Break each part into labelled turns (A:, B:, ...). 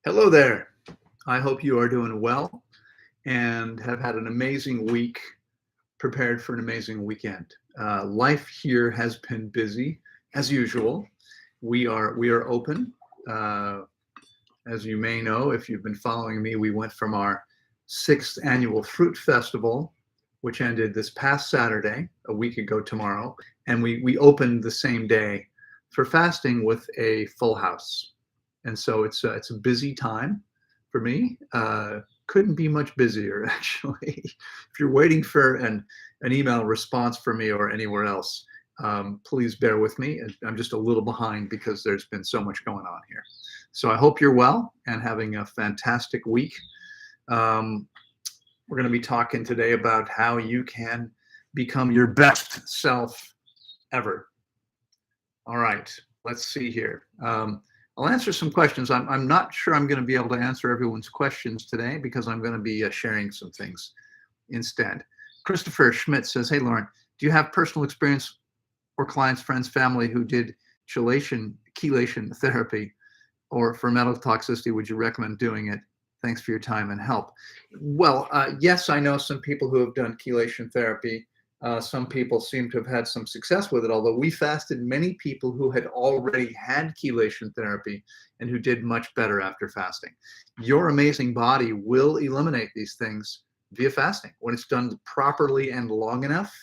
A: Hello there. I hope you are doing well and have had an amazing week, prepared for an amazing weekend. Life here has been busy as usual. We are open. Uh, as you may know, if you've been following me, we went from our sixth annual fruit festival, which ended this past Saturday, a week ago tomorrow, and we opened the same day for fasting with a full house. And so it's a busy time for me. Couldn't be much busier actually. If you're waiting for an email response from me or anywhere else, please bear with me. I'm just a little behind because there's been so much going on here. So I hope you're well and having a fantastic week. Um, we're going to be talking today about how you can become your best self ever. All right, let's see here. I'll answer some questions. I'm not sure I'm going to be able to answer everyone's questions today because I'm going to be sharing some things instead. Christopher Schmidt says, hey, Loren, do you have personal experience or clients, friends, family who did chelation therapy, or for metal toxicity, would you recommend doing it? Thanks for your time and help. Well, yes, I know some people who have done chelation therapy. Some people seem to have had some success with it, although we fasted many people who had already had chelation therapy and who did much better after fasting. Your amazing body will eliminate these things via fasting when it's done properly and long enough.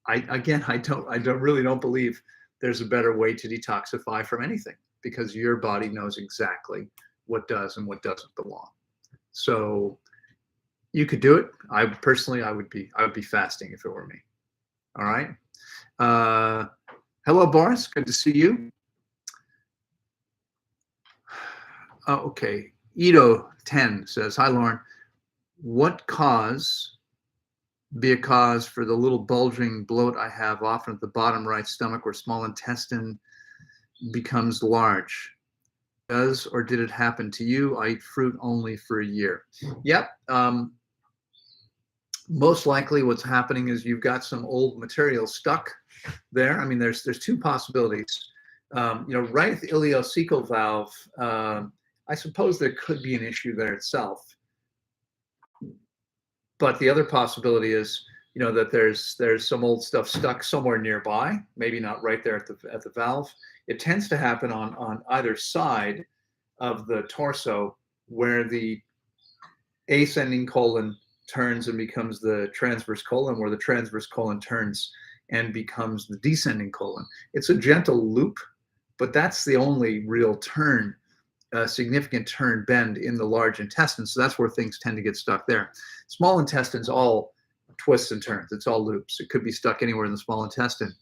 A: I really don't believe there's a better way to detoxify from anything because your body knows exactly what does and what doesn't belong. So you could do it. I would be fasting if it were me. All right. Hello, Boris. Good to see you. Okay. Ito10 says, hi, Loren. What be a cause for the little bulging bloat I have often at the bottom right stomach where small intestine becomes large? Does or did it happen to you? I eat fruit only for a year. Yep. Most likely what's happening is you've got some old material stuck there. I mean, there's two possibilities. Right at the ileocecal valve, I suppose there could be an issue there itself. But the other possibility is, that there's some old stuff stuck somewhere nearby, maybe not right there at the valve. It tends to happen on either side of the torso where the ascending colon turns and becomes the transverse colon, where the transverse colon turns and becomes the descending colon. It's a gentle loop, but that's the only real turn, significant turn bend in the large intestine. So that's where things tend to get stuck there. Small intestine's all twists and turns. It's all loops. It could be stuck anywhere in the small intestine.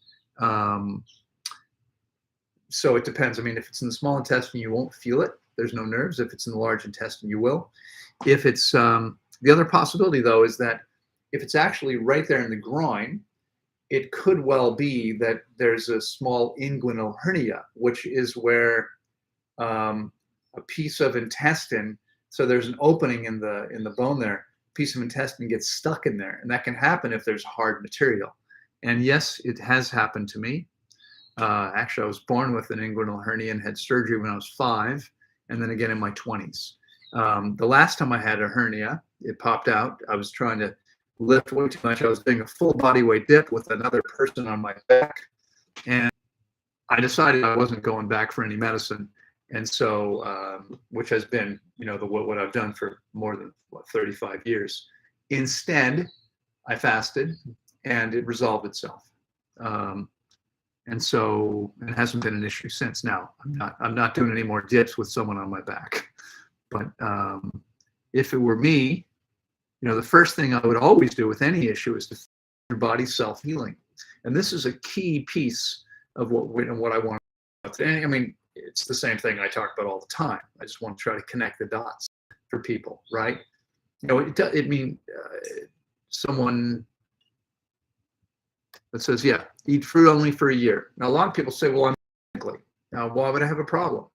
A: So it depends. I mean, if it's in the small intestine, you won't feel it. There's no nerves. If it's in the large intestine, you will. If it's the other possibility, though, is that if it's actually right there in the groin, it could well be that there's a small inguinal hernia, which is where a piece of intestine, so there's an opening in the bone there, a piece of intestine gets stuck in there, and that can happen if there's hard material. And yes, it has happened to me. Actually, I was born with an inguinal hernia and had surgery when I was 5, and then again in my 20s. The last time I had a hernia, it popped out. I was trying to lift way too much. I was doing a full body weight dip with another person on my back, and I decided I wasn't going back for any medicine. And so, which has been, what I've done for more than 35 years. Instead, I fasted, and it resolved itself. And so it hasn't been an issue since. Now, I'm not doing any more dips with someone on my back. But if it were me, the first thing I would always do with any issue is to your body self-healing. And this is a key piece of what I want to. I mean, it's the same thing I talk about all the time. I just want to try to connect the dots for people, right? Someone that says, yeah, eat fruit only for a year. Now, a lot of people say, well, now, why would I have a problem?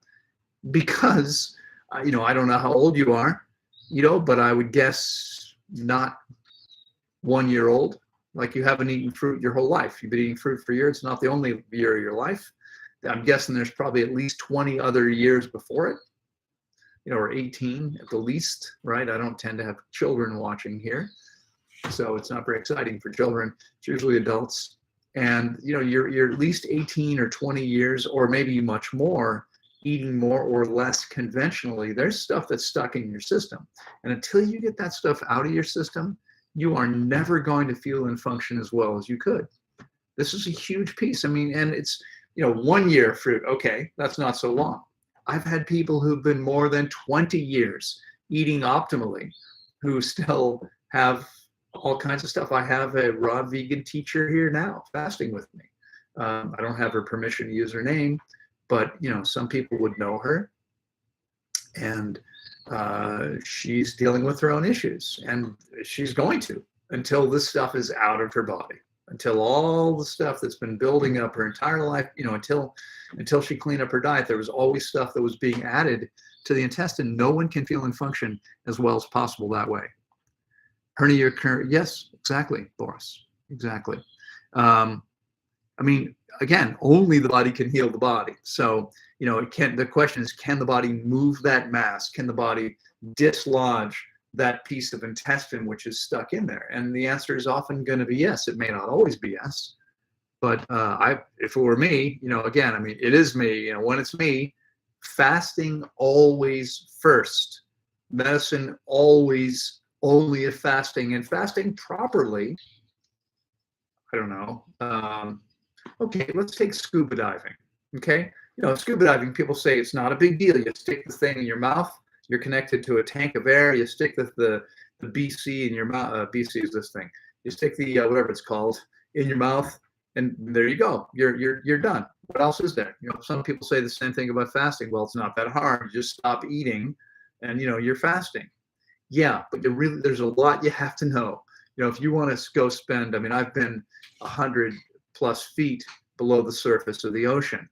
A: Because, I don't know how old you are, but I would guess not 1 year old. Like, you haven't eaten fruit your whole life. You've been eating fruit for years. It's not the only year of your life. I'm guessing there's probably at least 20 other years before it. or 18 at the least, right? I don't tend to have children watching here, so it's not very exciting for children. It's usually adults. And you're at least 18 or 20 years, or maybe much more, eating more or less conventionally. There's stuff that's stuck in your system, and until you get that stuff out of your system, you are never going to feel and function as well as you could. This is a huge piece. I mean, and it's 1 year fruit. Okay, that's not so long. I've had people who've been more than 20 years eating optimally who still have all kinds of stuff. I have a raw vegan teacher here now fasting with me. I don't have her permission to use her name, but some people would know her, and she's dealing with her own issues, and she's going to, until this stuff is out of her body, until all the stuff that's been building up her entire life, until she cleaned up her diet. There was always stuff that was being added to the intestine. No one can feel and function as well as possible that way. Hernia, yes, exactly, Boris, exactly. I mean, again, only the body can heal the body. So, the question is, can the body move that mass? Can the body dislodge that piece of intestine which is stuck in there? And the answer is often going to be yes. It may not always be yes, but if it were me, again, I mean, it is me. When it's me, fasting always first. Medicine always only if fasting, and fasting properly. I don't know. Okay, let's take scuba diving. Okay, scuba diving, people say it's not a big deal. You stick the thing in your mouth. You're connected to a tank of air. You stick the BC in your mouth. BC is this thing. You stick the whatever it's called in your mouth, and there you go. You're done. What else is there? Some people say the same thing about fasting. Well, it's not that hard. You just stop eating, and you're fasting. Yeah, but there's a lot you have to know. If you want to go spend, I mean, I've been 100+ feet below the surface of the ocean,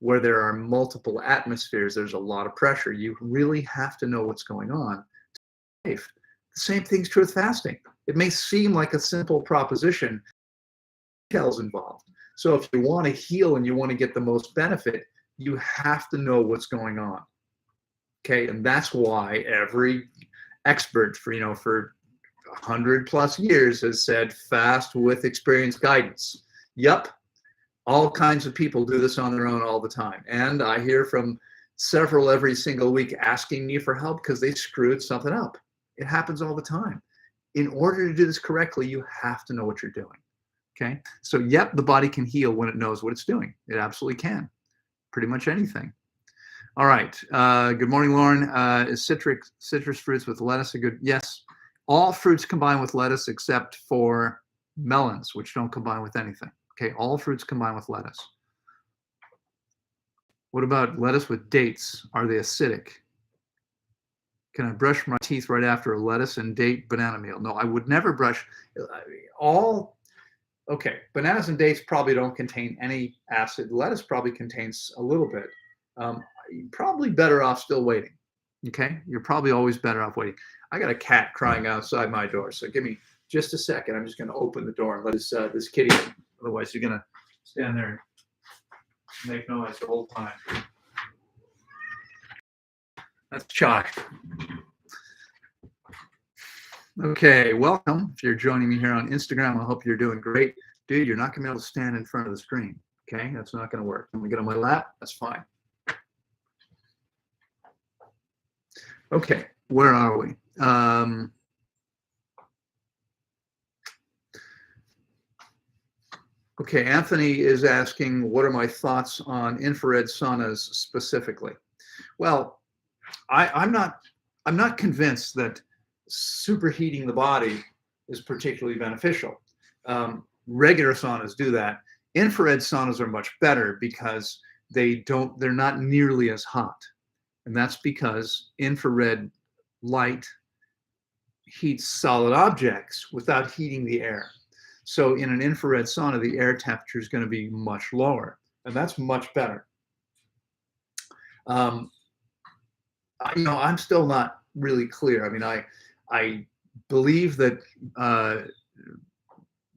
A: where there are multiple atmospheres. There's a lot of pressure. You really have to know what's going on. The same thing's true with fasting. It may seem like a simple proposition, details involved. So if you want to heal and you want to get the most benefit, you have to know what's going on. Okay, and that's why every expert for 100+ years has said fast with experienced guidance. Yep, all kinds of people do this on their own all the time, and I hear from several every single week asking me for help because they screwed something up. It happens all the time. In order to do this correctly, you have to know what you're doing. Okay, so yep, the body can heal when it knows what it's doing. It absolutely can. Pretty much anything. All right. Good morning, Loren. Is citrus fruits with lettuce a good? Yes. All fruits combine with lettuce except for melons, which don't combine with anything. Okay. All fruits combine with lettuce. What about lettuce with dates? Are they acidic? Can I brush my teeth right after a lettuce and date banana meal? No, I would never brush all. Okay. Bananas and dates probably don't contain any acid. Lettuce probably contains a little bit. You're probably better off still waiting. Okay, you're probably always better off waiting. I got a cat crying outside my door, so give me just a second. I'm just going to open the door and let this kitty in. Otherwise, you're going to stand there and make noise the whole time. That's Chalk. Okay, welcome. If you're joining me here on Instagram, I hope you're doing great. Dude, you're not going to be able to stand in front of the screen. Okay, that's not going to work. I'm going to get on my lap. That's fine. Okay, where are we? Okay, Anthony is asking, what are my thoughts on infrared saunas specifically? Well, I'm not convinced that superheating the body is particularly beneficial. Regular saunas do that. Infrared saunas are much better because they're not nearly as hot. And that's because infrared light heats solid objects without heating the air. So in an infrared sauna, the air temperature is going to be much lower, and that's much better. I'm still not really clear. I mean, I believe that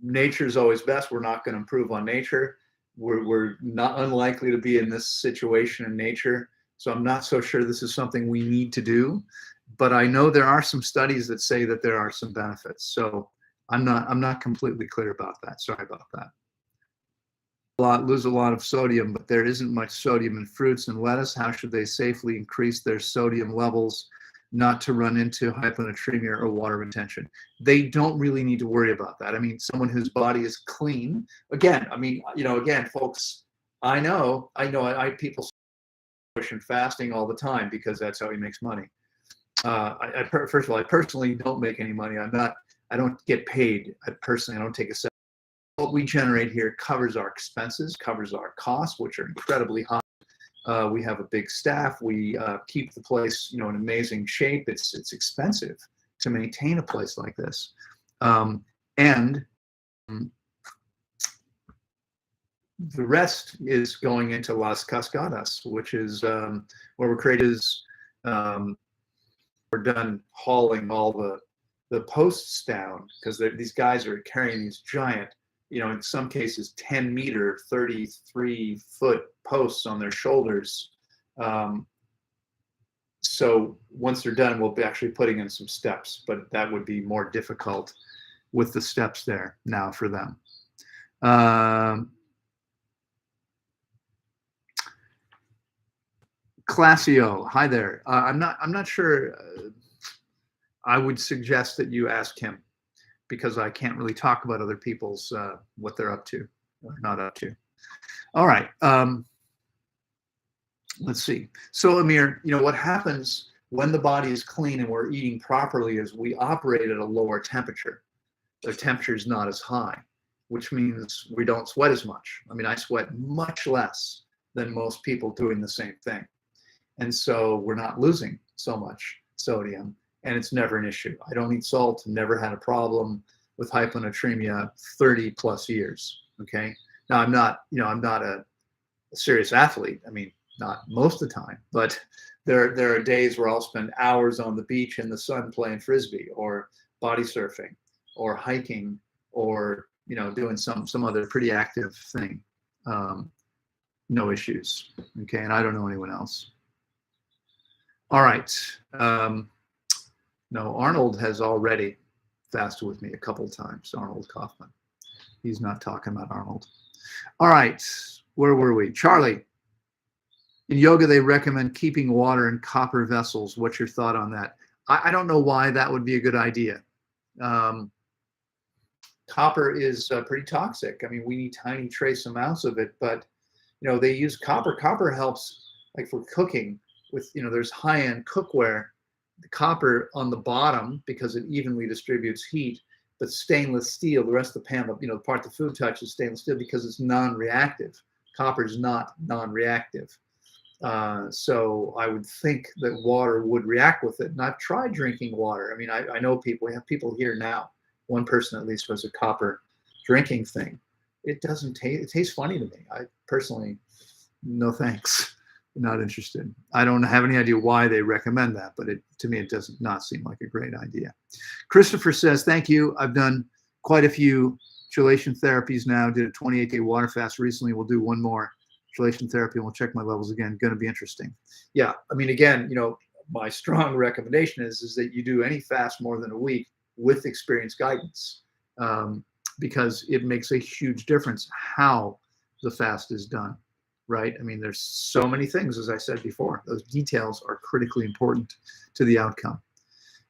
A: nature is always best. We're not going to improve on nature. We're not unlikely to be in this situation in nature So I'm not so sure this is something we need to do, but I know there are some studies that say that there are some benefits. So I'm not completely clear about that. Sorry about that. Lose a lot of sodium, but there isn't much sodium in fruits and lettuce. How should they safely increase their sodium levels not to run into hyponatremia or water retention? They don't really need to worry about that. I mean, someone whose body is clean, again, I mean, again, folks, I know people pushing fasting all the time because that's how he makes money. First of all, I personally don't make any money. I don't get paid. I don't take a cent. What we generate here covers our expenses, covers our costs, which are incredibly high. We have a big staff. We keep the place, in amazing shape. It's expensive to maintain a place like this, and the rest is going into Las Cascadas, which is where we're created. We're done hauling all the posts down because these guys are carrying these giant, in some cases 10-meter, 33-foot posts on their shoulders. So once they're done, we'll be actually putting in some steps, but that would be more difficult with the steps there now for them. Classio, hi there. I'm not sure. I would suggest that you ask him, because I can't really talk about other people's what they're up to or not up to. All right. Let's see. So Amir, what happens when the body is clean and we're eating properly is we operate at a lower temperature. The temperature is not as high, which means we don't sweat as much. I mean, I sweat much less than most people doing the same thing. And so we're not losing so much sodium, and it's never an issue. I don't eat salt, never had a problem with hyponatremia 30 plus years. Okay. Now I'm not a serious athlete. I mean, not most of the time, but there are days where I'll spend hours on the beach in the sun playing Frisbee or body surfing or hiking or, doing some other pretty active thing. No issues. Okay. And I don't know anyone else. All right. No, Arnold has already fasted with me a couple times, Arnold Kaufman. He's not talking about Arnold. All right. Where were we? Charlie, in yoga, they recommend keeping water in copper vessels. What's your thought on that? I don't know why that would be a good idea. Copper is pretty toxic. I mean, we need tiny trace amounts of it, but, they use copper. Copper helps, like for cooking. With there's high-end cookware, the copper on the bottom because it evenly distributes heat, but stainless steel, the rest of the panel, the part the food touches, stainless steel because it's non-reactive. Copper is not non-reactive, so I would think that water would react with it. And I've tried drinking water. I mean, I know people. We have people here now. One person at least was a copper drinking thing. It doesn't taste. It tastes funny to me. I personally, no thanks. Not interested. I don't have any idea why they recommend that, but to me, it does not seem like a great idea. Christopher says, thank you. I've done quite a few chelation therapies now. Did a 28-day water fast recently. We'll do one more chelation therapy and we'll check my levels again. Going to be interesting. Yeah. I mean, again, my strong recommendation is that you do any fast more than a week with experienced guidance, because it makes a huge difference how the fast is done. Right? I mean, there's so many things, as I said before. Those details are critically important to the outcome.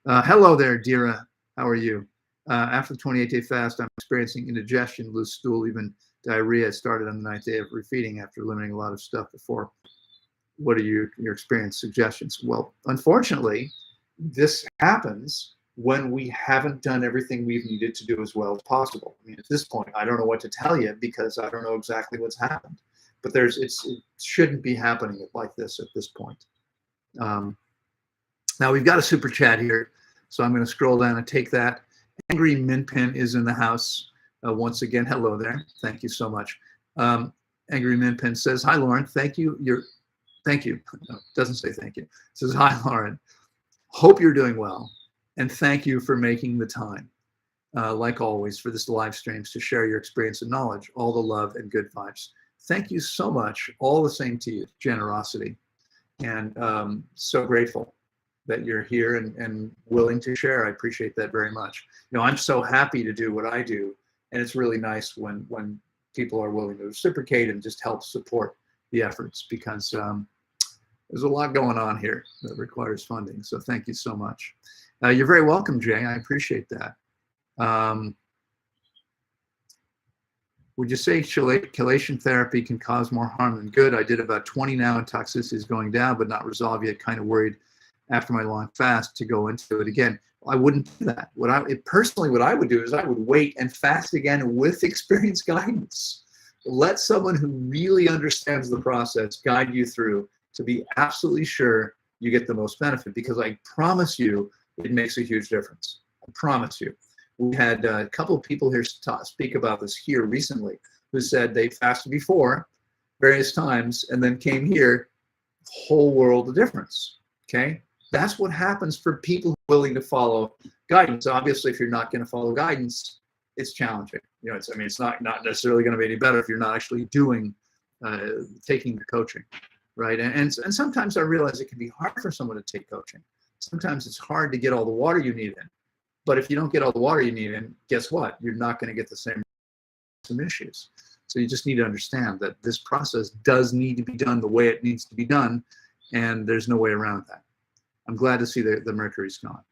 A: Hello there, Dira. How are you? After the 28-day fast, I'm experiencing indigestion, loose stool, even diarrhea. It started on the 9th day of refeeding after eliminating a lot of stuff before. What are your experience suggestions? Well, unfortunately, this happens when we haven't done everything we've needed to do as well as possible. I mean, at this point, I don't know what to tell you because I don't know exactly what's happened. But it shouldn't be happening like this at this point. Now we've got a super chat here, so I'm going to scroll down and take that. Angry Minpin is in the house once again. Hello there. Thank you so much. Angry Minpin says, "Hi Loren. Thank you. Thank you. No, doesn't say thank you. It says, hi Loren. Hope you're doing well, and thank you for making the time, like always, for this live streams to share your experience and knowledge. All the love and good vibes." Thank you so much. All the same to you. Generosity. And so grateful that you're here and willing to share. I appreciate that very much. I'm so happy to do what I do, and it's really nice when people are willing to reciprocate and just help support the efforts, because there's a lot going on here that requires funding. So thank you so much. You're very welcome, Jay. I appreciate that. Would you say chelation therapy can cause more harm than good? I did about 20 now, and toxicity is going down, but not resolved yet. Kind of worried after my long fast to go into it again. I wouldn't do that. What I would do is I would wait and fast again with experienced guidance. Let someone who really understands the process guide you through to be absolutely sure you get the most benefit, because I promise you it makes a huge difference. I promise you. We had a couple of people here speak about this here recently who said they fasted before various times and then came here, whole world of difference. Okay, that's what happens for people willing to follow guidance. Obviously, if you're not going to follow guidance, it's challenging. It's not necessarily going to be any better if you're not actually doing taking the coaching, right? And sometimes I realize it can be hard for someone to take coaching. Sometimes it's hard to get all the water you need in. But if you don't get all the water you need in, guess what? You're not going to get the same issues. So you just need to understand that this process does need to be done the way it needs to be done, and there's no way around that. I'm glad to see the mercury's gone.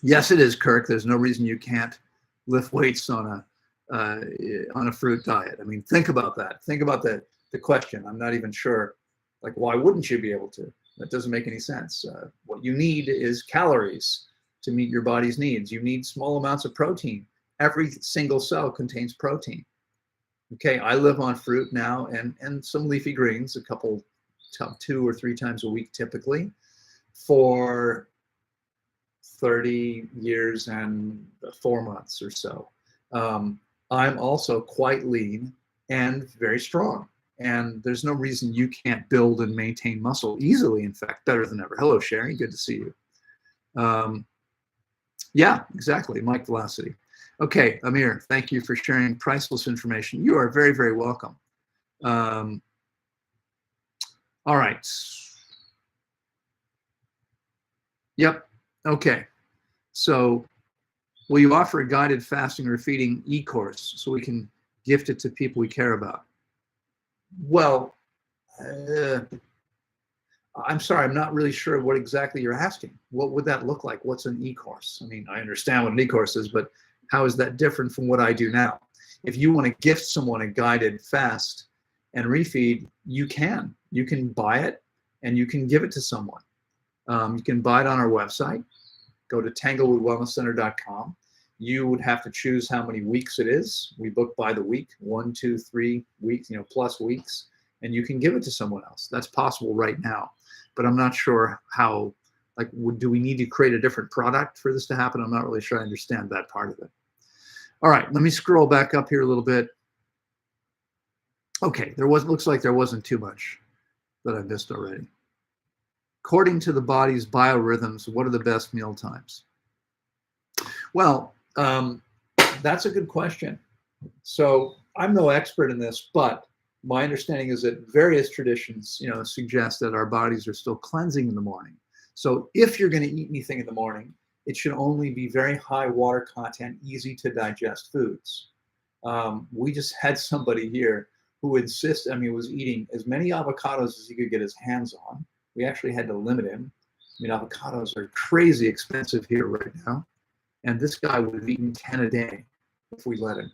A: Yes, it is, Kirk. There's no reason you can't lift weights on a fruit diet. I mean, think about that. Think about the question. I'm not even sure, like, why wouldn't you be able to? That doesn't make any sense. What you need is calories to meet your body's needs. You need small amounts of protein. Every single cell contains protein. Okay, I live on fruit now and some leafy greens, 2 or 3 times a week typically, for 30 years and 4 months or so. I'm also quite lean and very strong. And there's no reason you can't build and maintain muscle easily, in fact, better than ever. Hello, Sherry. Good to see you. Yeah, exactly. Mike Velocity. Okay, Amir, thank you for sharing priceless information. You are very, very welcome. All right. Yep. Okay. So will you offer a guided fasting or feeding e-course so we can gift it to people we care about? Well, I'm sorry, I'm not really sure what exactly you're asking. What would that look like? What's an e-course? I mean, I understand what an e-course is, but how is that different from what I do now? If you want to gift someone a guided fast and refeed, you can. You can buy it and you can give it to someone. You can buy it on our website. Go to tanglewoodwellnesscenter.com. You would have to choose how many weeks it is. We book by the week, 1, 2, 3 weeks, plus weeks, and you can give it to someone else. That's possible right now, but I'm not sure how, do we need to create a different product for this to happen? I'm not really sure I understand that part of it. All right, let me scroll back up here a little bit. Okay, looks like there wasn't too much that I missed already. According to the body's biorhythms, what are the best meal times? Well, that's a good question. So I'm no expert in this, but my understanding is that various traditions, suggest that our bodies are still cleansing in the morning. So if you're going to eat anything in the morning, it should only be very high water content, easy to digest foods. We just had somebody here who was eating as many avocados as he could get his hands on. We actually had to limit him. I mean, avocados are crazy expensive here right now. And this guy would have eaten 10 a day if we let him.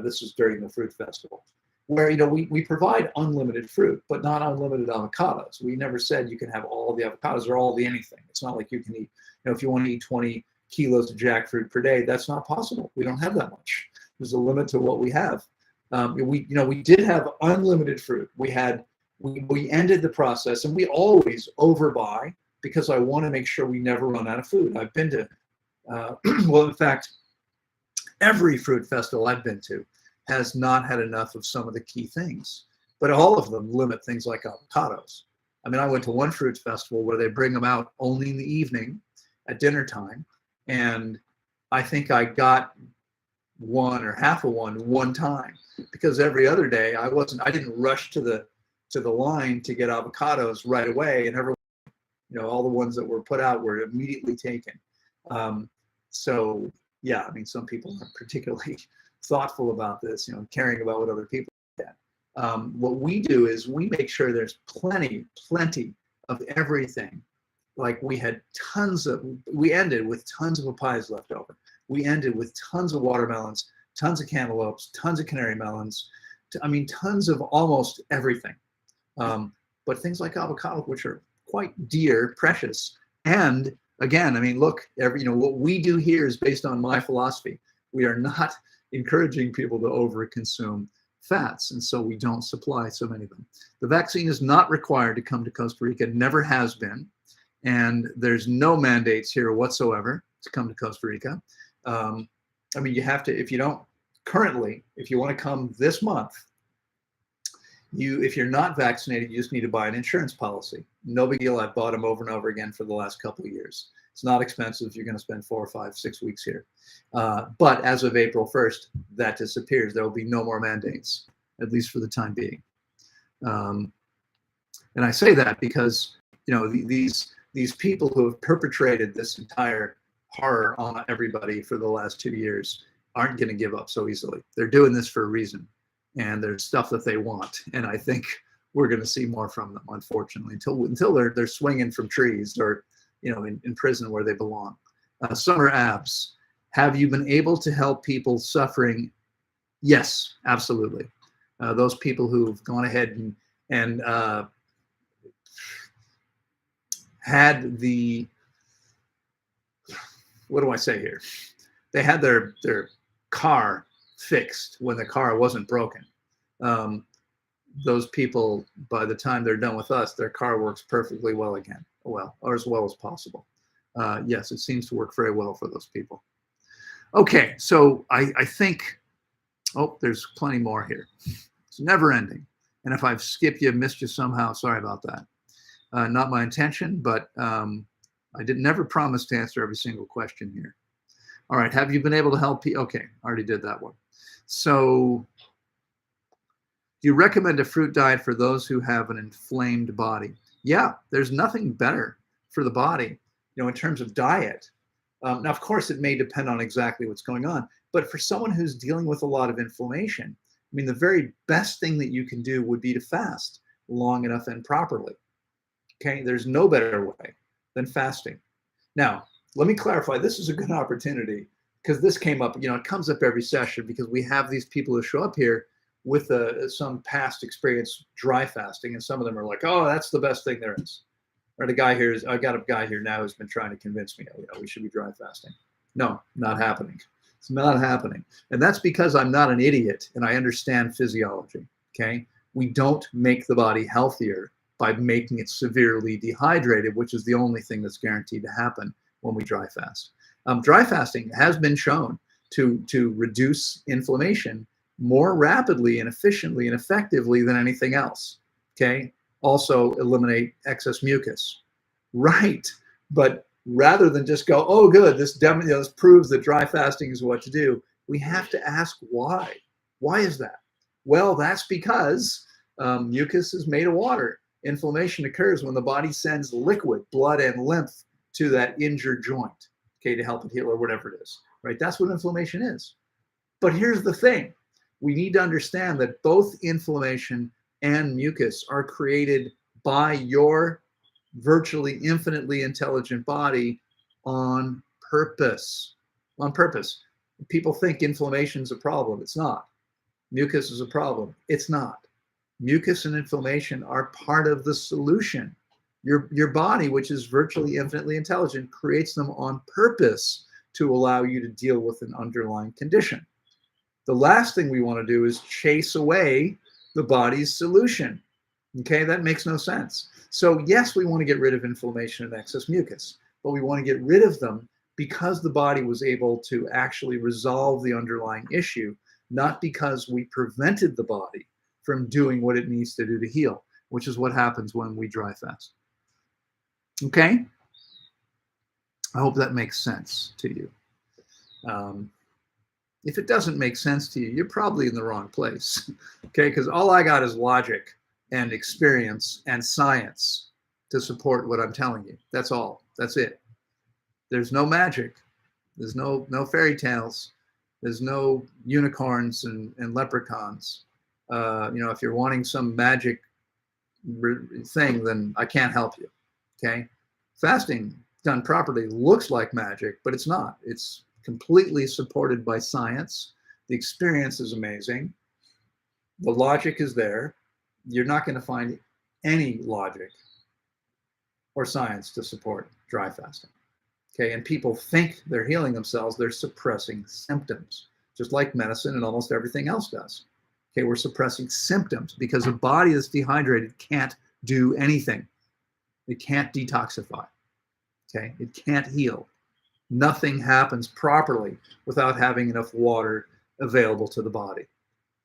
A: This was during the fruit festival, where we provide unlimited fruit, but not unlimited avocados. We never said you can have all the avocados or all the anything. It's not like you can eat, if you want to eat 20 kilos of jackfruit per day, that's not possible. We don't have that much. There's a limit to what we have. We did have unlimited fruit. We ended the process, and we always overbuy because I want to make sure we never run out of food. I've been to well, in fact, every fruit festival I've been to has not had enough of some of the key things, but all of them limit things like avocados. I mean, I went to one fruit festival where they bring them out only in the evening at dinner time, and I think I got one or half of one time, because every other day I didn't rush to the line to get avocados right away, and everyone, all the ones that were put out were immediately taken. So yeah, I mean, some people are particularly thoughtful about this, caring about what other people get. What we do is we make sure there's plenty of everything. Like we ended with tons of papayas left over. We ended with tons of watermelons, tons of cantaloupes, tons of canary melons. Tons of almost everything. But things like avocado, which are quite dear, precious. And again, look, what we do here is based on my philosophy. We are not encouraging people to overconsume fats, and so we don't supply so many of them. The vaccine is not required to come to Costa Rica, never has been. And there's no mandates here whatsoever to come to Costa Rica. You have to, if you want to come this month, if you're not vaccinated, you just need to buy an insurance policy. No big deal. I've bought them over and over again for the last couple of years. It's not expensive. You're going to spend 4 or 5, 6 weeks here. But as of April 1st, that disappears. There will be no more mandates, at least for the time being. And I say that because, these people who have perpetrated this entire horror on everybody for the last 2 years aren't going to give up so easily. They're doing this for a reason, and there's stuff that they want. And I think we're going to see more from them, unfortunately, until they're swinging from trees or, in prison where they belong. Summer Abs, have you been able to help people suffering? Yes, absolutely. Those people who've gone ahead and had the, what do I say here? They had their car fixed when the car wasn't broken. Those people, by the time they're done with us, their car works perfectly well again, or as well as possible. Yes, it seems to work very well for those people. Okay, so I think, there's plenty more here. It's never ending. And if I've skipped you, missed you somehow, sorry about that. Not my intention, but I never promise to answer every single question here. All right, have you been able to help people? Okay, I already did that one. So, do you recommend a fruit diet for those who have an inflamed body? Yeah, there's nothing better for the body, in terms of diet. Now, of course, it may depend on exactly what's going on, but for someone who's dealing with a lot of inflammation, the very best thing that you can do would be to fast long enough and properly. Okay, there's no better way than fasting. Now, let me clarify, this is a good opportunity because this came up, it comes up every session because we have these people who show up here with some past experience dry fasting, and some of them are like, oh, that's the best thing there is. Or I got a guy here now who's been trying to convince me, we should be dry fasting. No, not happening. It's not happening. And that's because I'm not an idiot and I understand physiology, okay? We don't make the body healthier by making it severely dehydrated, which is the only thing that's guaranteed to happen when we dry fast. Dry fasting has been shown to reduce inflammation more rapidly and efficiently and effectively than anything else, okay? Also eliminate excess mucus. Right, but rather than just go, oh good, this proves that dry fasting is what to do, we have to ask why. Why is that? Well, that's because mucus is made of water. Inflammation occurs when the body sends liquid, blood, and lymph to that injured joint, okay, to help it heal or whatever it is, right? That's what inflammation is. But here's the thing. We need to understand that both inflammation and mucus are created by your virtually infinitely intelligent body on purpose. On purpose. People think inflammation is a problem. It's not. Mucus is a problem. It's not. Mucus and inflammation are part of the solution. Your body, which is virtually infinitely intelligent, creates them on purpose to allow you to deal with an underlying condition. The last thing we want to do is chase away the body's solution. Okay, that makes no sense. So yes, we want to get rid of inflammation and excess mucus, but we want to get rid of them because the body was able to actually resolve the underlying issue, not because we prevented the body from doing what it needs to do to heal, which is what happens when we dry fast. Okay? I hope that makes sense to you. If it doesn't make sense to you, you're probably in the wrong place. Okay, because all I got is logic and experience and science to support what I'm telling you. That's all. That's it. There's no magic. There's no fairy tales. There's no unicorns and leprechauns. If you're wanting some magic thing, then I can't help you. Okay, fasting done properly looks like magic, but it's not. It's completely supported by science. The experience is amazing. The logic is there. You're not going to find any logic or science to support dry fasting. Okay, and people think they're healing themselves. They're suppressing symptoms, just like medicine and almost everything else does. Okay, we're suppressing symptoms because a body that's dehydrated can't do anything. It can't detoxify. Okay, it can't heal. Nothing happens properly without having enough water available to the body.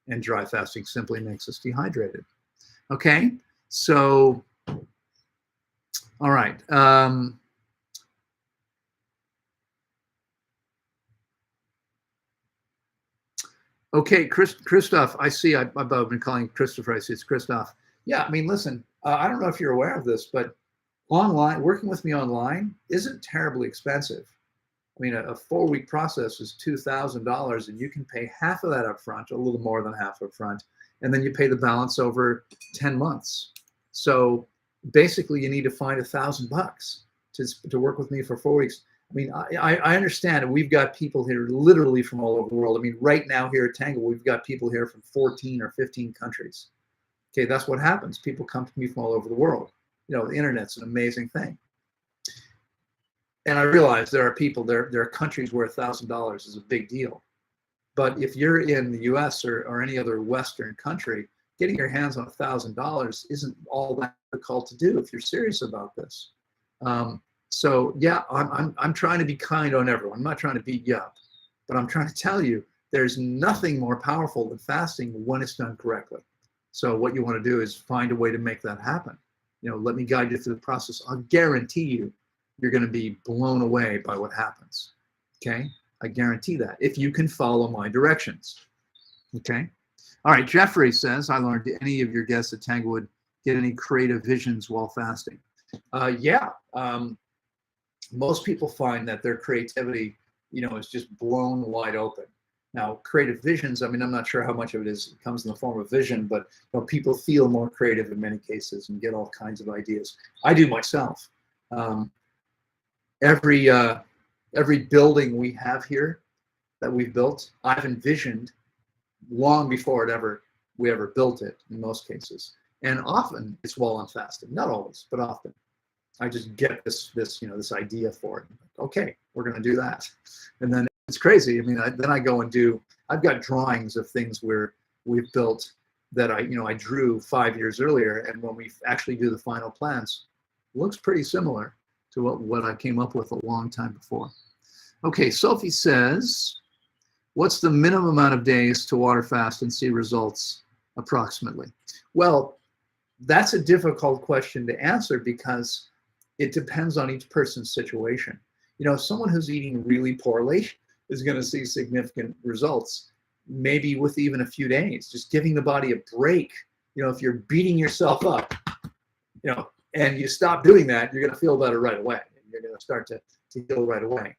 A: And dry fasting simply makes us dehydrated. Okay, so, all right. Okay, Christoph, I see. I've been calling Christopher. I see it's Christoph. Yeah, I mean, listen, I don't know if you're aware of this, but working with me online isn't terribly expensive. I mean, a 4-week process is $2,000, and you can pay half of that up front, a little more than half up front, and then you pay the balance over 10 months. So basically, you need to find $1,000 to work with me for 4 weeks. I mean, I understand we've got people here literally from all over the world. I mean, right now here at Tanglewood, we've got people here from 14 or 15 countries. Okay, that's what happens. People come to me from all over the world. The internet's an amazing thing. And I realize there are people, there are countries where $1,000 is a big deal. But if you're in the US or any other Western country, getting your hands on $1,000 isn't all that difficult to do if you're serious about this. So yeah, I'm trying to be kind on everyone. I'm not trying to beat you up, but I'm trying to tell you there's nothing more powerful than fasting when it's done correctly. So what you want to do is find a way to make that happen. Let me guide you through the process. I'll guarantee you're going to be blown away by what happens. Okay, I guarantee that if you can follow my directions. Okay. All right. Jeffrey says, "I learned. Do any of your guests at Tanglewood get any creative visions while fasting?" Yeah. Most people find that their creativity, is just blown wide open. Now, creative visions, I mean, I'm not sure how much of it comes in the form of vision, but people feel more creative in many cases and get all kinds of ideas. I do myself. Every building we have here that we've built, I've envisioned long before we ever built it in most cases. And often it's while I'm fasting, not always, but often. I just get this idea for it. Okay, we're going to do that, and then it's crazy. I mean, then I go and I've got drawings of things where we've built that I drew 5 years earlier, and when we actually do the final plans, it looks pretty similar to what I came up with a long time before. Okay, Sophie says, "What's the minimum amount of days to water fast and see results approximately?" Well, that's a difficult question to answer because it depends on each person's situation. Someone who's eating really poorly is going to see significant results, maybe with even a few days, just giving the body a break. If you're beating yourself up, and you stop doing that, you're going to feel better right away. You're going to start to heal right away.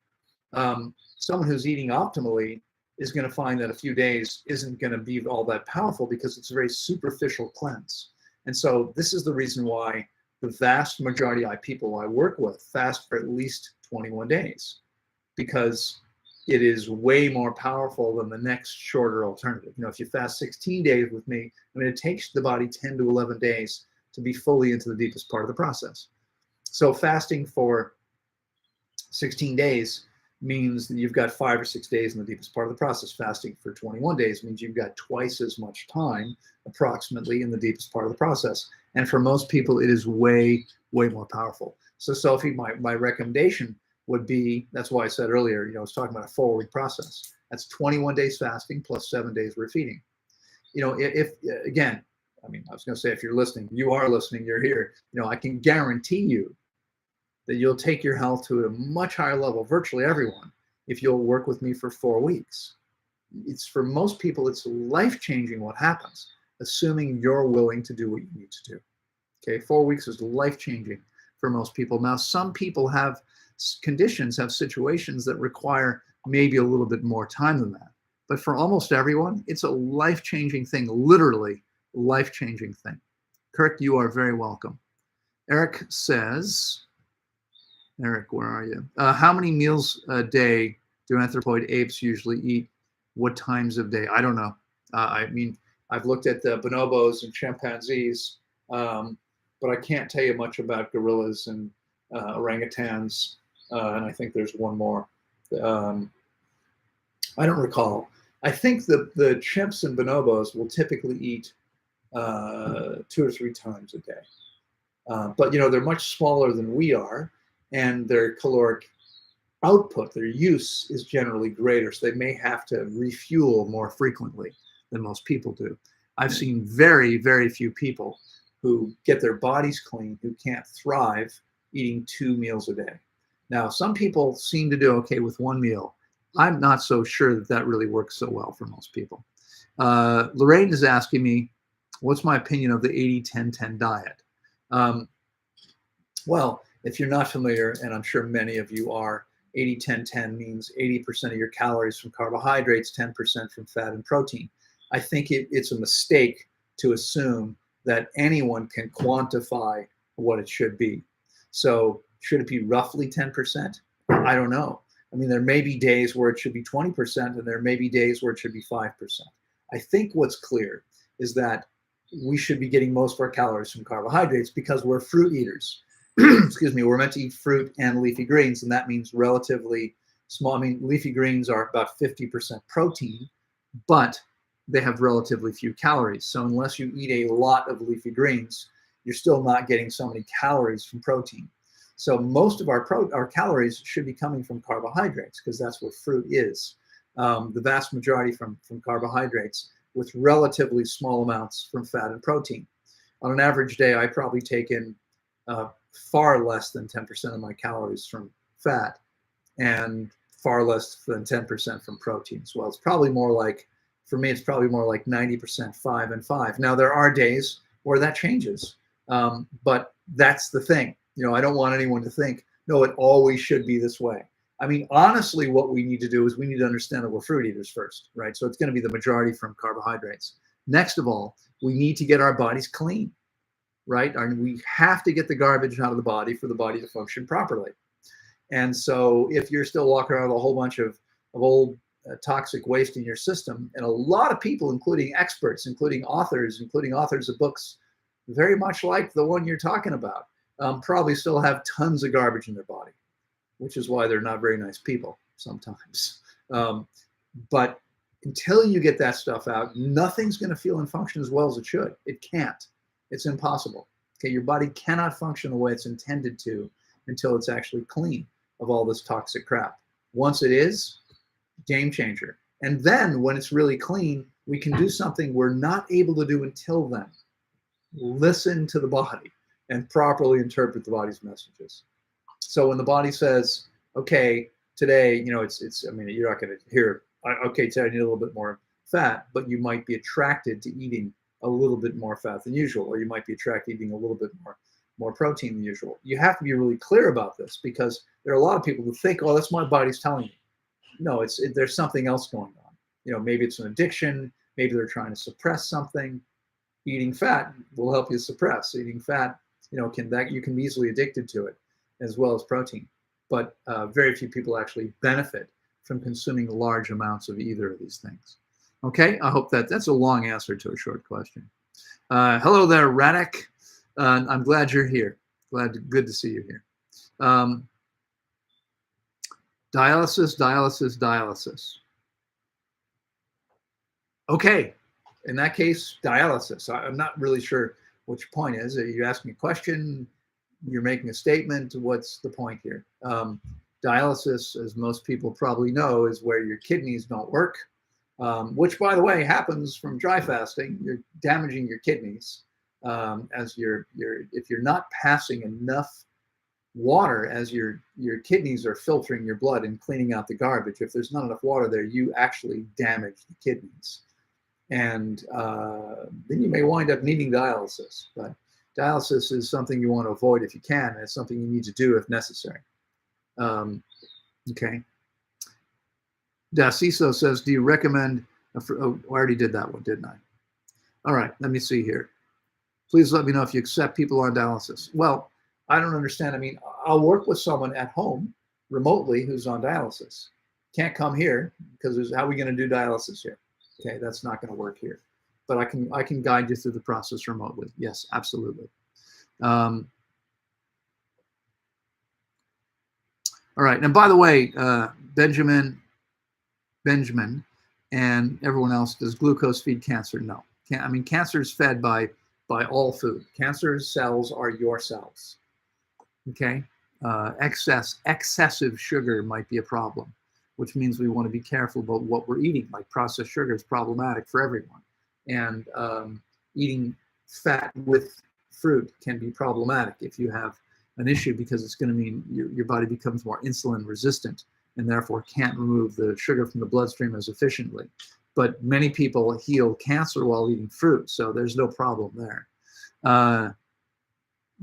A: Someone who's eating optimally is going to find that a few days isn't going to be all that powerful because it's a very superficial cleanse. And so this is the reason why the vast majority of people I work with fast for at least 21 days, because it is way more powerful than the next shorter alternative. If you fast 16 days with me, I mean, it takes the body 10 to 11 days to be fully into the deepest part of the process. So fasting for 16 days means that you've got 5 or 6 days in the deepest part of the process. Fasting for 21 days means you've got twice as much time approximately in the deepest part of the process. And for most people, it is way, way more powerful. So Sophie, my recommendation would be, that's why I said earlier, I was talking about a 4-week process. That's 21 days fasting plus 7 days refeeding. If again, I mean, I was going to say, if you're listening, you are listening, you're here, I can guarantee you that you'll take your health to a much higher level, virtually everyone, if you'll work with me for 4 weeks. It's for most people, it's life-changing what happens, assuming you're willing to do what you need to do. Okay, 4 weeks is life-changing for most people. Now, some people have conditions, have situations that require maybe a little bit more time than that. But for almost everyone, it's a life-changing thing, literally life-changing thing. Kirk, you are very welcome. Eric says, Eric, where are you? How many meals a day do anthropoid apes usually eat? What times of day? I don't know. I mean, I've looked at the bonobos and chimpanzees, but I can't tell you much about gorillas and orangutans, and I think there's one more. I don't recall. I think the chimps and bonobos will typically eat 2 or 3 times a day. But, they're much smaller than we are, and their caloric output, their use is generally greater. So they may have to refuel more frequently than most people do. I've seen very, very few people who get their bodies clean, who can't thrive eating 2 meals a day. Now, some people seem to do okay with 1 meal. I'm not so sure that really works so well for most people. Loren is asking me, what's my opinion of the 80-10-10 diet? Well, if you're not familiar, and I'm sure many of you are, 80-10-10 means 80% of your calories from carbohydrates, 10% from fat and protein. I think it's a mistake to assume that anyone can quantify what it should be. So should it be roughly 10%? I don't know. I mean, there may be days where it should be 20%, and there may be days where it should be 5%. I think what's clear is that we should be getting most of our calories from carbohydrates because we're fruit eaters. Excuse me, we're meant to eat fruit and leafy greens, and that means relatively small. I mean, leafy greens are about 50% protein, but they have relatively few calories. So unless you eat a lot of leafy greens, you're still not getting so many calories from protein. So most of our calories should be coming from carbohydrates because that's what fruit is. The vast majority from carbohydrates, with relatively small amounts from fat and protein. On an average day, I probably take in far less than 10% of my calories from fat and far less than 10% from protein as well. It's probably more like, for me, it's probably more like 90% 5 and 5. Now, there are days where that changes, but that's the thing. I don't want anyone to think, no, it always should be this way. I mean, honestly, what we need to do is we need to understand that we're fruit eaters first, right? So it's going to be the majority from carbohydrates. Next of all, we need to get our bodies clean, right? We have to get the garbage out of the body for the body to function properly. And so if you're still walking around with a whole bunch of old toxic waste in your system, and a lot of people, including experts, including authors of books, very much like the one you're talking about, probably still have tons of garbage in their body, which is why they're not very nice people sometimes. But until you get that stuff out, nothing's going to feel and function as well as it should. It can't. It's impossible. Okay, your body cannot function the way it's intended to until it's actually clean of all this toxic crap. Once it is, game changer. And then when it's really clean, we can do something we're not able to do until then. Listen to the body and properly interpret the body's messages. So when the body says, okay, today, it's I mean, you're not going to hear, okay, today I need a little bit more fat, but you might be attracted to eating a little bit more fat than usual, or you might be attracted to eating a little bit more protein than usual. You have to be really clear about this because there are a lot of people who think, oh, that's my body's telling me. No, there's something else going on. Maybe it's an addiction. Maybe they're trying to suppress something. Eating fat will help you suppress. Eating fat, you can be easily addicted to it, as well as protein. But very few people actually benefit from consuming large amounts of either of these things. Okay, I hope that's a long answer to a short question. Hello there, Radek. I'm glad you're here. Good to see you here. Dialysis. Okay, in that case, dialysis. I'm not really sure what your point is. Are you asking a question? You're making a statement? What's the point here? Dialysis, as most people probably know, is where your kidneys don't work, which, by the way, happens from dry fasting. You're damaging your kidneys if you're not passing enough water as your kidneys are filtering your blood and cleaning out the garbage. If there's not enough water there, you actually damage the kidneys. And then you may wind up needing dialysis. But dialysis is something you want to avoid if you can, and it's something you need to do if necessary. Okay. Daciso says, do you recommend, oh, I already did that one, didn't I? All right, let me see here. Please let me know if you accept people on dialysis. Well, I don't understand. I mean, I'll work with someone at home remotely who's on dialysis. Can't come here because how are we going to do dialysis here? Okay, that's not going to work here. But I can guide you through the process remotely. Yes, absolutely. All right, and by the way, Benjamin, and everyone else, does glucose feed cancer? No. I mean, cancer is fed by all food. Cancer cells are your cells. Okay, excessive sugar might be a problem, which means we want to be careful about what we're eating. Like processed sugar is problematic for everyone, and eating fat with fruit can be problematic if you have an issue, because it's going to mean your body becomes more insulin resistant and therefore can't remove the sugar from the bloodstream as efficiently. But many people heal cancer while eating fruit, so there's no problem there.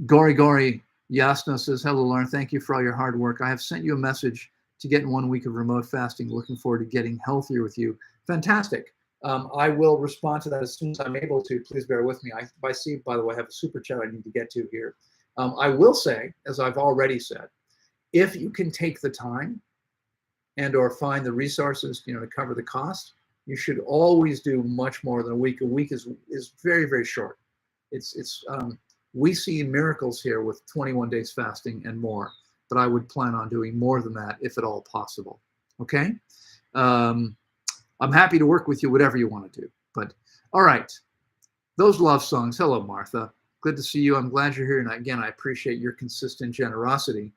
A: Gori Yasno says, hello, Loren. Thank you for all your hard work. I have sent you a message to get in 1 week of remote fasting. Looking forward to getting healthier with you. Fantastic. I will respond to that as soon as I'm able to. Please bear with me. I see, by the way, I have a super chat I need to get to here. I will say, as I've already said, if you can take the time and or find the resources, to cover the cost, you should always do much more than a week. A week is very, very short. We see miracles here with 21 days fasting and more, but I would plan on doing more than that if at all possible. Okay? I'm happy to work with you, whatever you want to do. But all right, those love songs. Hello, Martha. Good to see you. I'm glad you're here. And again, I appreciate your consistent generosity.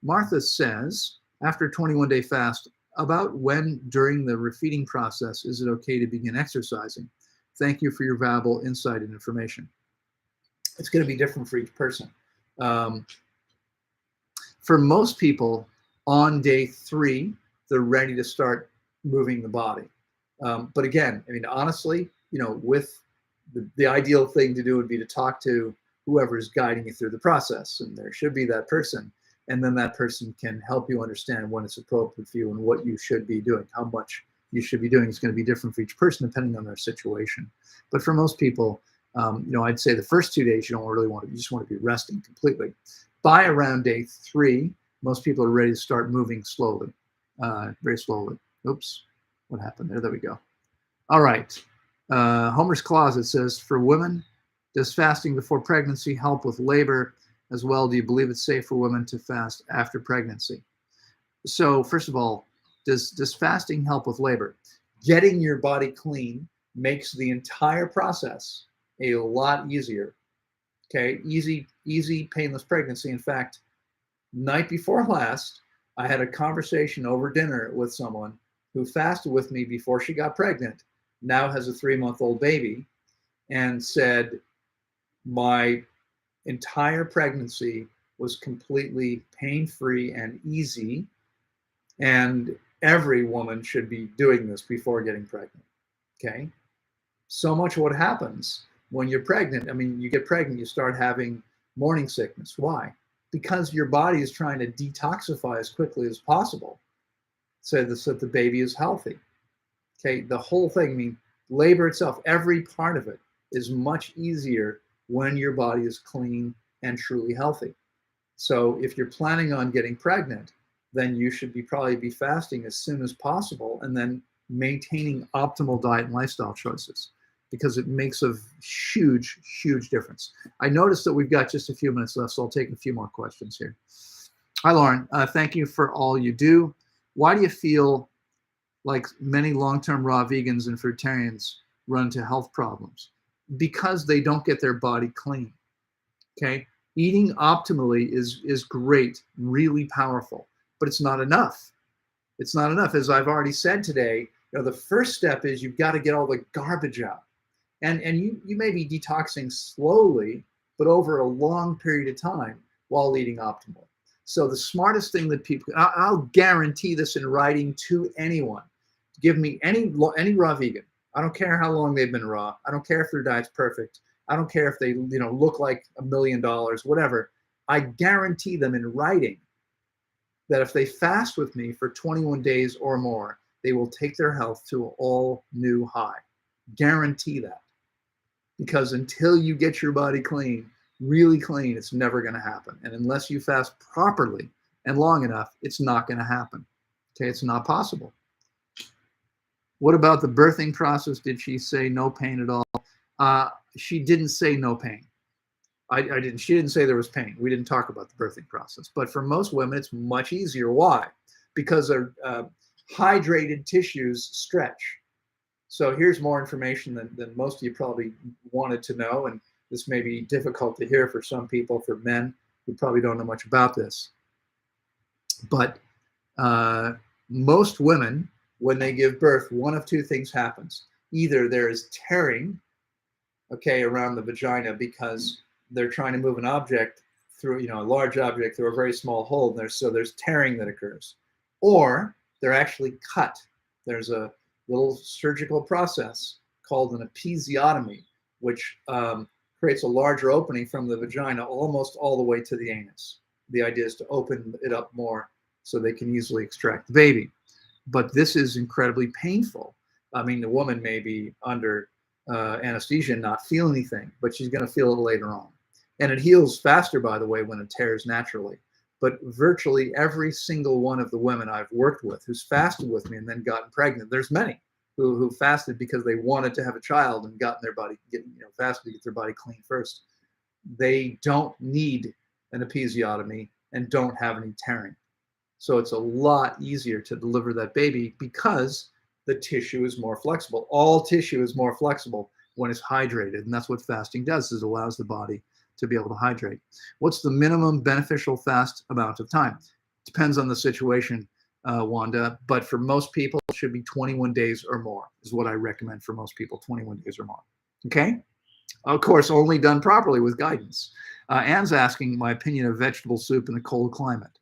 A: Martha says, after a 21-day fast, about when during the refeeding process is it okay to begin exercising? Thank you for your valuable insight and information. It's going to be different for each person. For most people, on day 3, they're ready to start moving the body. But again, I mean, honestly, with the ideal thing to do would be to talk to whoever is guiding you through the process, and there should be that person. And then that person can help you understand when it's appropriate for you and what you should be doing. How much you should be doing is going to be different for each person depending on their situation. But for most people, I'd say the first 2 days you don't really want to, you just want to be resting completely. By around day 3, most people are ready to start moving slowly, very slowly. Oops, what happened there? There we go. All right. Homer's Closet says, for women, does fasting before pregnancy help with labor as well? Do you believe it's safe for women to fast after pregnancy? So first of all, does fasting help with labor? Getting your body clean makes the entire process a lot easier. Okay, easy, painless pregnancy. In fact, night before last, I had a conversation over dinner with someone who fasted with me before she got pregnant, now has a 3-month-old baby, and said, my entire pregnancy was completely pain-free and easy, and every woman should be doing this before getting pregnant. Okay, so much what happens when you're pregnant, I mean, you get pregnant, you start having morning sickness. Why? Because your body is trying to detoxify as quickly as possible so that the baby is healthy. Okay, the whole thing, I mean, labor itself, every part of it is much easier when your body is clean and truly healthy. So if you're planning on getting pregnant, then you should probably be fasting as soon as possible and then maintaining optimal diet and lifestyle choices, because it makes a huge, huge difference. I noticed that we've got just a few minutes left, so I'll take a few more questions here. Hi, Loren. Thank you for all you do. Why do you feel like many long-term raw vegans and fruitarians run into health problems? Because they don't get their body clean. Okay, eating optimally is great, really powerful, but it's not enough. It's not enough. As I've already said today, the first step is you've got to get all the garbage out. And you may be detoxing slowly, but over a long period of time while eating optimally. So the smartest thing that people, I'll guarantee this in writing to anyone. Give me any raw vegan. I don't care how long they've been raw. I don't care if their diet's perfect. I don't care if they look like $1 million, whatever. I guarantee them in writing that if they fast with me for 21 days or more, they will take their health to an all new high. Guarantee that. Because until you get your body clean, really clean, it's never going to happen. And unless you fast properly and long enough, it's not going to happen. Okay, it's not possible. What about the birthing process? Did she say no pain at all? She didn't say no pain. She didn't say there was pain. We didn't talk about the birthing process. But for most women, it's much easier. Why? Because their hydrated tissues stretch. So here's more information than most of you probably wanted to know. And this may be difficult to hear for some people, for men who probably don't know much about this. But most women, when they give birth, one of two things happens. Either there is tearing, okay, around the vagina because they're trying to move an object through, a large object through a very small hole. So there's tearing that occurs. Or they're actually cut. There's a little surgical process called an episiotomy, which creates a larger opening from the vagina almost all the way to the anus. The idea is to open it up more so they can easily extract the baby. But this is incredibly painful. I mean, the woman may be under anesthesia and not feel anything, but she's going to feel it later on. And it heals faster, by the way, when it tears naturally. But virtually every single one of the women I've worked with who's fasted with me and then gotten pregnant, there's many who fasted because they wanted to have a child and gotten their body, fasted to get their body clean first. They don't need an episiotomy and don't have any tearing. So it's a lot easier to deliver that baby because the tissue is more flexible. All tissue is more flexible when it's hydrated. And that's what fasting does, is allows the body to be able to hydrate. What's the minimum beneficial fast amount of time? Depends on the situation, Wanda. But for most people, it should be 21 days or more is what I recommend for most people, 21 days or more. Okay? Of course, only done properly with guidance. Anne's asking my opinion of vegetable soup in a cold climate.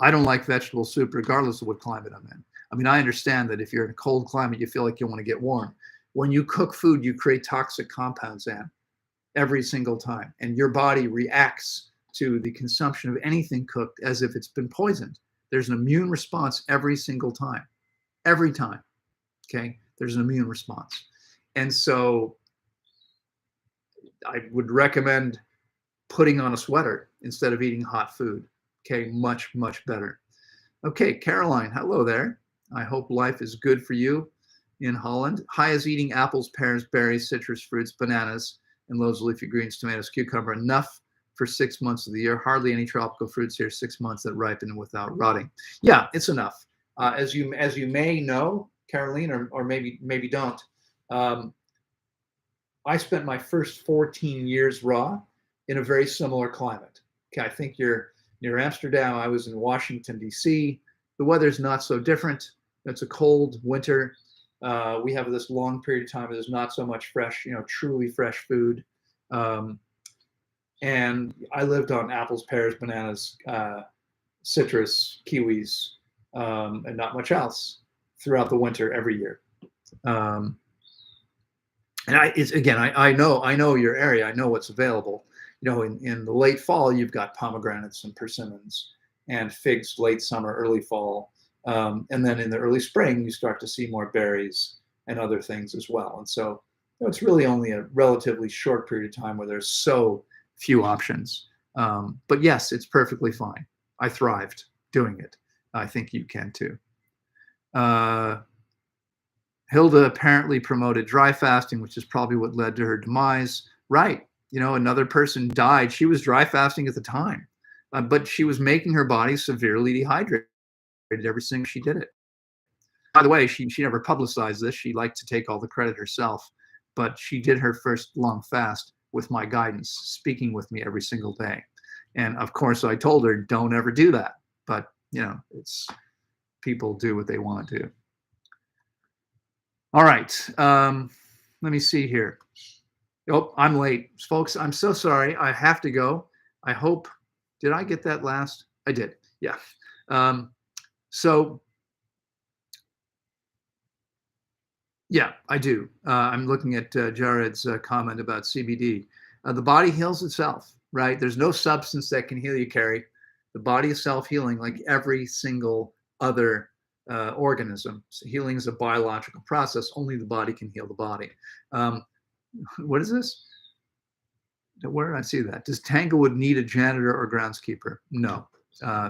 A: I don't like vegetable soup regardless of what climate I'm in. I mean, I understand that if you're in a cold climate, you feel like you want to get warm. When you cook food, you create toxic compounds, Anne, every single time. And your body reacts to the consumption of anything cooked as if it's been poisoned. There's an immune response every single time. Every time, okay? There's an immune response. And so I would recommend putting on a sweater instead of eating hot food. Okay, much, much better. Okay, Caroline, hello there. I hope life is good for you in Holland. High is eating apples, pears, berries, citrus fruits, bananas, and loads of leafy greens, tomatoes, cucumber, enough for 6 months of the year. Hardly any tropical fruits here, 6 months that ripen without rotting. Yeah, it's enough. As you may know, Caroline, or maybe don't, I spent my first 14 years raw in a very similar climate. Okay, I think you're near Amsterdam. I was in Washington, D.C. The weather's not so different. It's a cold winter. We have this long period of time where there's not so much fresh, truly fresh food. And I lived on apples, pears, bananas, citrus, kiwis, and not much else throughout the winter every year. And I know your area. I know what's available. In the late fall, you've got pomegranates and persimmons and figs late summer, early fall. And then in the early spring, you start to see more berries and other things as well. And so it's really only a relatively short period of time where there's so few options. But yes, it's perfectly fine. I thrived doing it. I think you can too. Hilda apparently promoted dry fasting, which is probably what led to her demise. Right. Another person died. She was dry fasting at the time, but she was making her body severely dehydrated every single she did it. By the way, she never publicized this. She liked to take all the credit herself, but she did her first long fast with my guidance, speaking with me every single day. And of course, I told her, don't ever do that. But, it's people do what they want to do. All right. Let me see here. Oh, I'm late. Folks, I'm so sorry. I have to go. I hope, did I get that last? I did. Yeah. So yeah, I do. I'm looking at Jared's comment about CBD. The body heals itself, right? There's no substance that can heal you, Carrie. The body is self-healing like every single other organism. So healing is a biological process. Only the body can heal the body. What is this? Where did I see that? Does Tanglewood need a janitor or groundskeeper? No,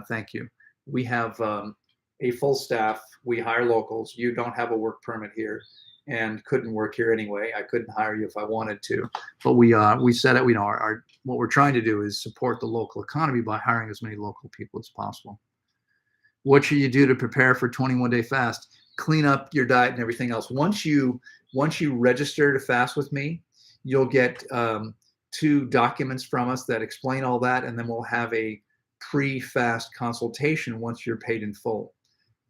A: thank you. We have a full staff. We hire locals. You don't have a work permit here and couldn't work here anyway. I couldn't hire you if I wanted to. But we said it, what we're trying to do is support the local economy by hiring as many local people as possible. What should you do to prepare for 21-day fast? Clean up your diet and everything else. Once you register to fast with me, you'll get 2 documents from us that explain all that, and then we'll have a pre-fast consultation once you're paid in full.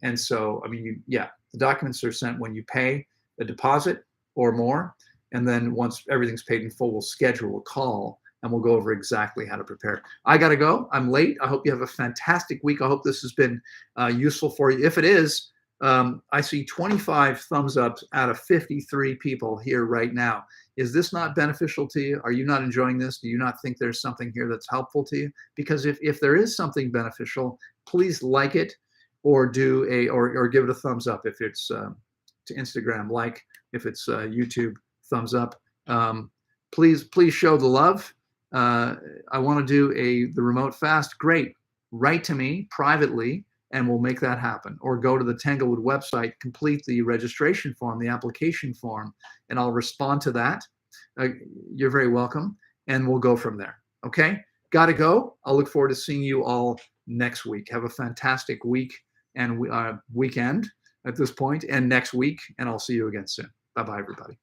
A: And so, I mean, the documents are sent when you pay a deposit or more, and then once everything's paid in full, we'll schedule a call and we'll go over exactly how to prepare. I gotta go. I'm late. I hope you have a fantastic week. I hope this has been useful for you. If it is, I see 25 thumbs up out of 53 people here right now. Is this not beneficial to you? Are you not enjoying this? Do you not think there's something here that's helpful to you? Because if there is something beneficial, please like it or or give it a thumbs up. If it's to Instagram, like. If it's YouTube, thumbs up. Please show the love. I want to do the remote fast. Great. Write to me privately and we'll make that happen. Or go to the Tanglewood website, complete the registration form, the application form, and I'll respond to that. You're very welcome. And we'll go from there. Okay? Got to go. I'll look forward to seeing you all next week. Have a fantastic week and weekend at this point and next week. And I'll see you again soon. Bye-bye, everybody.